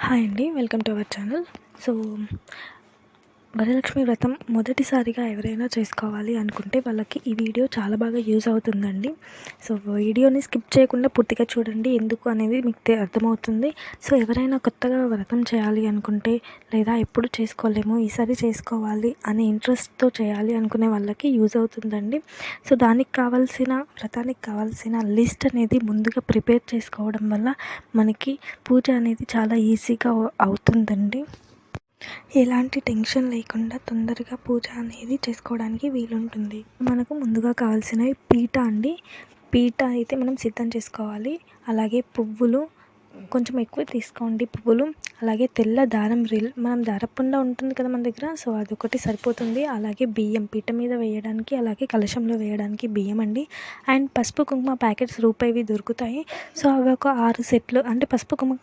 Hi అండి, welcome to our channel. So Varalakshmi వ్రతం మొదటిసారిగా ఎవరైనా చేసుకోవాలి అనుకుంటే వాళ్ళకి ఈ వీడియో చాలా బాగా యూజ్ అవుతుందండి. సో వీడియోని స్కిప్ చేయకుండా పూర్తిగా చూడండి, ఎందుకు అనేది మీకు అర్థమవుతుంది. సో ఎవరైనా కొత్తగా వ్రతం చేయాలి అనుకుంటే, లేదా ఎప్పుడు చేసుకోలేము ఈసారి చేసుకోవాలి అనే ఇంట్రెస్ట్తో చేయాలి అనుకునే వాళ్ళకి యూజ్ అవుతుందండి. సో వ్రతానికి కావాల్సిన లిస్ట్ అనేది ముందుగా ప్రిపేర్ చేసుకోవడం వల్ల మనకి పూజ అనేది చాలా ఈజీగా అవుతుందండి. ఎలాంటి టెన్షన్ లేకుండా తొందరగా పూజ అనేది చేసుకోవడానికి వీలుంటుంది. మనకు ముందుగా కావాల్సినవి పీట అయితే మనం సిద్ధం చేసుకోవాలి. అలాగే పువ్వులు కొంచెం ఎక్కువ తీసుకోండి. పువ్వులు, అలాగే తెల్ల దారం రీల్, మనం దారపుండ ఉంటుంది కదా మన దగ్గర, సో అదొకటి సరిపోతుంది. అలాగే బియ్యం పీట మీద వేయడానికి, అలాగే కలశంలో వేయడానికి బియ్యం అండి. అండ్ పసుపు కుంకుమ ప్యాకెట్స్ రూపాయివి దొరుకుతాయి. సో అవి ఒక 6 సెట్లు, అంటే పసుపు కుంకుమ